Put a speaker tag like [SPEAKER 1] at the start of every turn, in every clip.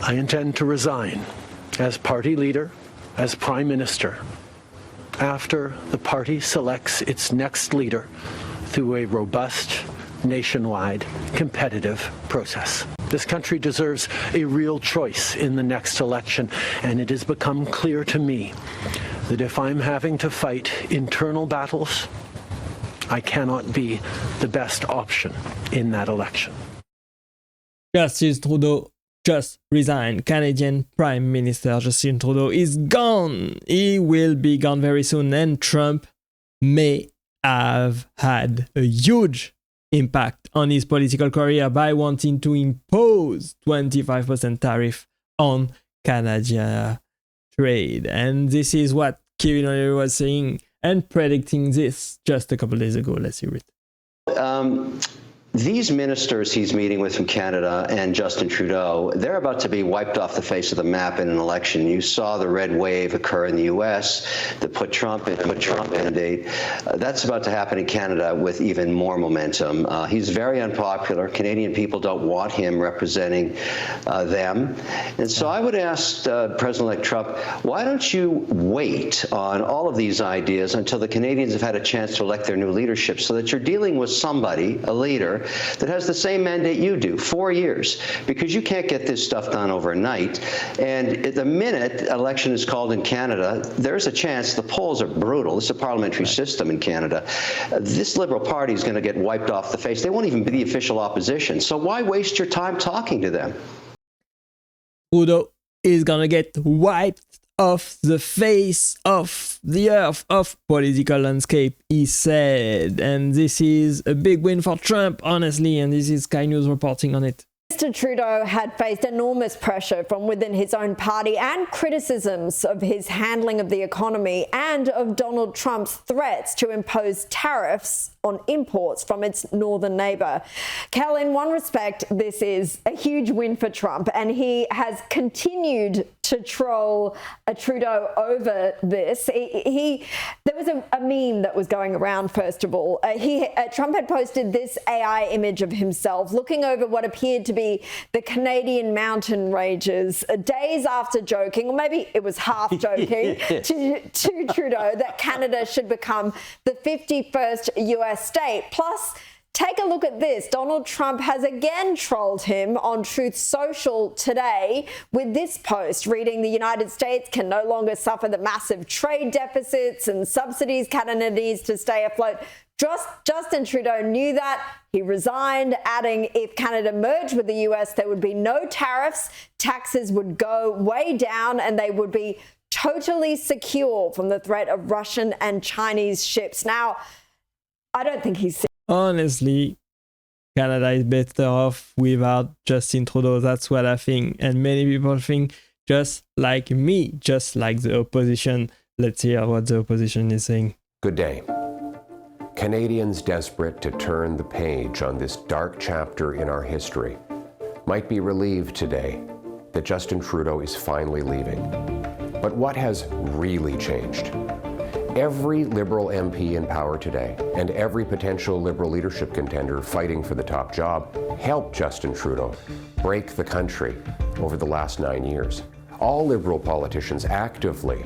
[SPEAKER 1] I intend to resign as party leader, as Prime Minister, after the party selects its next leader through a robust, nationwide, competitive process. This country deserves a real choice in the next election, and it has become clear to me that if I'm having to fight internal battles, I cannot be the best option in that election.
[SPEAKER 2] Justin Trudeau just resigned. Canadian Prime Minister Justin Trudeau is gone. He will be gone very soon, and Trump may have had a huge impact on his political career by wanting to impose 25% tariff on Canadian trade. And this is what Kevin O'Leary was saying and predicting this just a couple of days ago. Let's hear it.
[SPEAKER 3] These ministers he's meeting with from Canada and Justin Trudeau, they're about to be wiped off the face of the map in an election. You saw the red wave occur in the U.S. that put Trump in mandate. That's about to happen in Canada with even more momentum. He's very unpopular. Canadian people don't want him representing them. And so I would ask President-elect Trump, why don't you wait on all of these ideas until the Canadians have had a chance to elect their new leadership so that you're dealing with somebody, a leader, that has the same mandate you do, 4 years, because you can't get this stuff done overnight. And the minute election is called in Canada, there's a chance, the polls are brutal. This is a parliamentary system in Canada. This Liberal Party is going to get wiped off the face. They won't even be the official opposition. So why waste your time talking to them?
[SPEAKER 2] Trudeau is going to get wiped off the face of the earth, of political landscape, he said. And this is a big win for Trump, honestly, and this is Sky News reporting on it.
[SPEAKER 4] Mr. Trudeau had faced enormous pressure from within his own party and criticisms of his handling of the economy and of Donald Trump's threats to impose tariffs on imports from its northern neighbour. Kel, in one respect, this is a huge win for Trump, and he has continued to troll Trudeau over this. There was a meme that was going around, first of all. Trump had posted this AI image of himself looking over what appeared to be the Canadian mountain ranges days after joking, or maybe it was half joking, to Trudeau that Canada should become the 51st US state. Plus, take a look at this. Donald Trump has again trolled him on Truth Social today with this post reading, "The United States can no longer suffer the massive trade deficits and subsidies Canada needs to stay afloat." Justin Trudeau knew that. He resigned, adding if Canada merged with the US, there would be no tariffs, taxes would go way down, and they would be totally secure from the threat of Russian and Chinese ships. Now, I don't think he's...
[SPEAKER 2] Honestly, Canada is better off without Justin Trudeau. That's what I think. And many people think just like me, just like the opposition. Let's hear what the opposition is saying.
[SPEAKER 5] Good day. Canadians desperate to turn the page on this dark chapter in our history might be relieved today that Justin Trudeau is finally leaving. But what has really changed? Every Liberal MP in power today and every potential Liberal leadership contender fighting for the top job helped Justin Trudeau break the country over the last 9 years. All Liberal politicians actively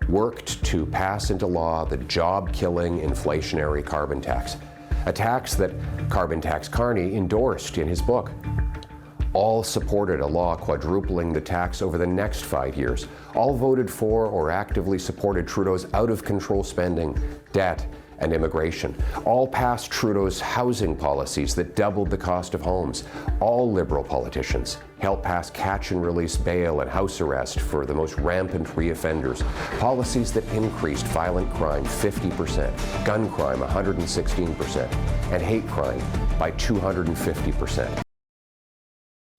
[SPEAKER 5] worked to pass into law the job-killing inflationary carbon tax, a tax that Carbon Tax Carney endorsed in his book. All supported a law quadrupling the tax over the next 5 years. All voted for or actively supported Trudeau's out-of-control spending, debt, and immigration. All passed Trudeau's housing policies that doubled the cost of homes. All Liberal politicians helped pass catch-and-release bail and house arrest for the most rampant reoffenders. Policies that increased violent crime 50%, gun crime 116%, and hate crime by 250%.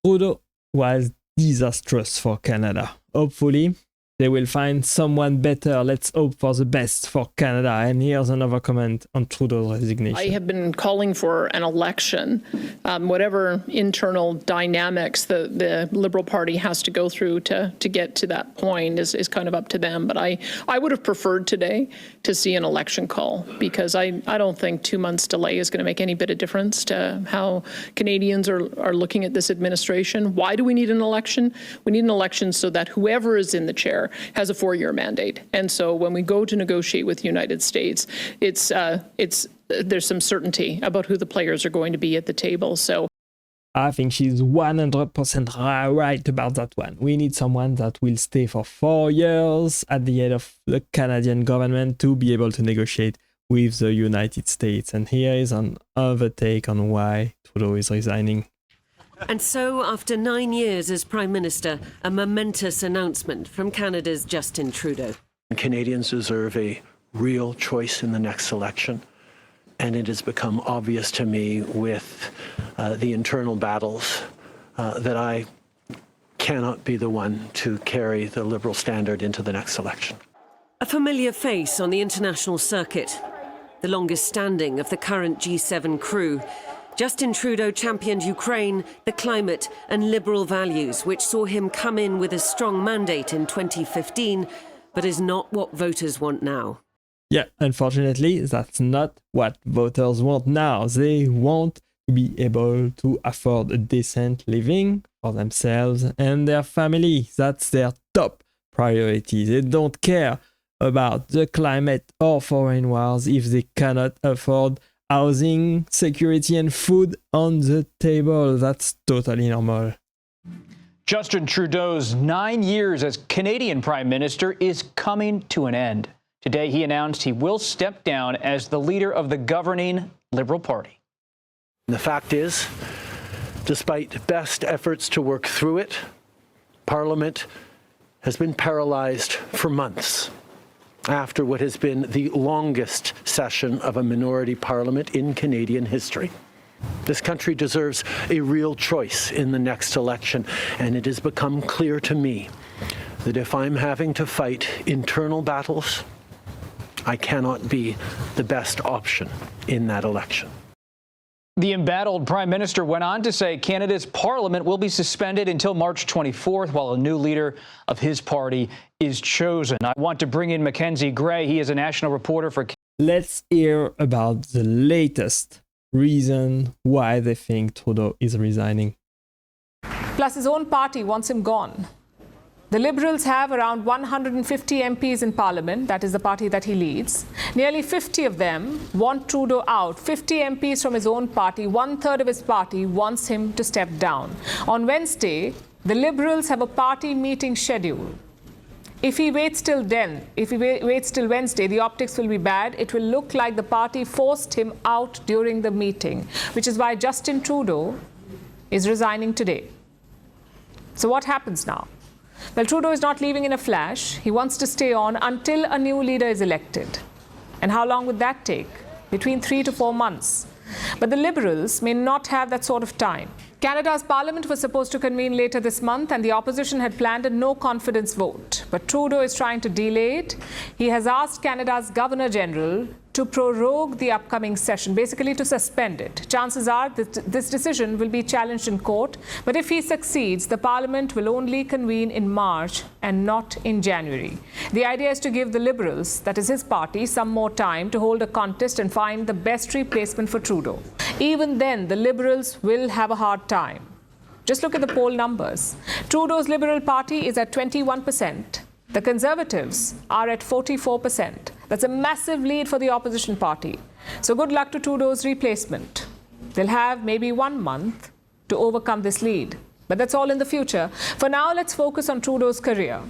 [SPEAKER 2] Trudeau was disastrous for Canada. Hopefully, they will find someone better. Let's hope for the best for Canada. And here's another comment on Trudeau's resignation.
[SPEAKER 6] I have been calling for an election. Whatever internal dynamics the Liberal Party has to go through to get to that point is kind of up to them. But I would have preferred today to see an election call, because I don't think 2 months delay is going to make any bit of difference to how Canadians are looking at this administration. Why do we need an election? We need an election so that whoever is in the chair has a 4-year mandate. And so when we go to negotiate with the United States, there's some certainty about who the players are going to be at the table. So
[SPEAKER 2] I think she's 100% right about that one. We need someone that will stay for 4 years at the head of the Canadian government to be able to negotiate with the United States. And here is another take on why Trudeau is resigning.
[SPEAKER 7] And so, after 9 years as Prime Minister, a momentous announcement from Canada's Justin Trudeau.
[SPEAKER 1] Canadians deserve a real choice in the next election, and it has become obvious to me with the internal battles that I cannot be the one to carry the Liberal standard into the next election.
[SPEAKER 7] A familiar face on the international circuit, the longest standing of the current G7 crew. Justin Trudeau championed Ukraine, the climate and liberal values, which saw him come in with a strong mandate in 2015, but is not what voters want now.
[SPEAKER 2] Yeah, unfortunately, that's not what voters want now. They want to be able to afford a decent living for themselves and their family. That's their top priority. They don't care about the climate or foreign wars if they cannot afford housing, security and food on the table. That's totally normal.
[SPEAKER 8] Justin Trudeau's 9 years as Canadian Prime Minister is coming to an end. Today, he announced he will step down as the leader of the governing Liberal Party.
[SPEAKER 1] The fact is, despite best efforts to work through it, Parliament has been paralyzed for months after what has been the longest session of a minority parliament in Canadian history. This country deserves a real choice in the next election, and it has become clear to me that if I'm having to fight internal battles, I cannot be the best option in that election.
[SPEAKER 8] The embattled Prime Minister went on to say Canada's Parliament will be suspended until March 24th while a new leader of his party is chosen. I want to bring in Mackenzie Gray. He is a national reporter for...
[SPEAKER 2] Let's hear about the latest reason why they think Trudeau is resigning.
[SPEAKER 9] Plus, his own party wants him gone. The Liberals have around 150 MPs in Parliament, that is the party that he leads. Nearly 50 of them want Trudeau out. 50 MPs from his own party, 1/3 of his party wants him to step down. On Wednesday, the Liberals have a party meeting scheduled. If he waits till then, if he waits till Wednesday, the optics will be bad. It will look like the party forced him out during the meeting, which is why Justin Trudeau is resigning today. So what happens now? Well, Trudeau is not leaving in a flash. He wants to stay on until a new leader is elected. And how long would that take? Between 3 to 4 months. But the Liberals may not have that sort of time. Canada's Parliament was supposed to convene later this month, and the opposition had planned a no-confidence vote. But Trudeau is trying to delay it. He has asked Canada's Governor-General to prorogue the upcoming session, basically to suspend it. Chances are that this decision will be challenged in court, but if he succeeds, the Parliament will only convene in March and not in January. The idea is to give the Liberals, that is his party, some more time to hold a contest and find the best replacement for Trudeau. Even then, the Liberals will have a hard time. Just look at the poll numbers. Trudeau's Liberal Party is at 21%. The Conservatives are at 44%. That's a massive lead for the opposition party. So good luck to Trudeau's replacement. They'll have maybe 1 month to overcome this lead. But that's all in the future. For now, let's focus on Trudeau's career.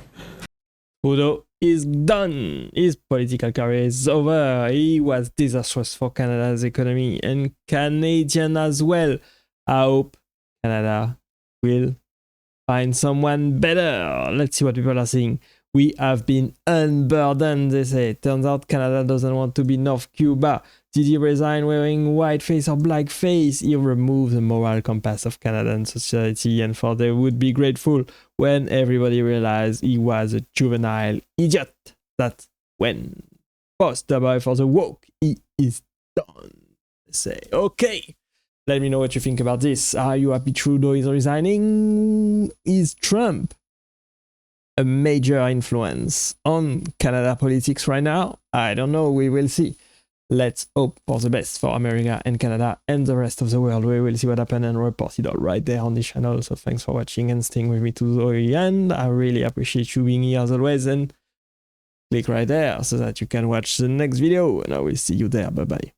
[SPEAKER 2] Trudeau is done. His political career is over. He was disastrous for Canada's economy and Canadian as well. I hope Canada will find someone better. Let's see what people are saying. We have been unburdened, they say. Turns out Canada doesn't want to be North Cuba. Did he resign wearing white face or black face? He removed the moral compass of Canadian society and thought they would be grateful when everybody realized he was a juvenile idiot. That's when poster boy for the woke. He is done. Say, okay. Let me know what you think about this. Are you happy Trudeau is resigning? Is Trump a major influence on Canada politics right now? I don't know. We will see. Let's hope for the best for America and Canada and the rest of the world. We will see what happens and report it all right there on the channel. So thanks for watching and staying with me to the end. I really appreciate you being here as always, and click right there so that you can watch the next video, and I will see you there. Bye bye.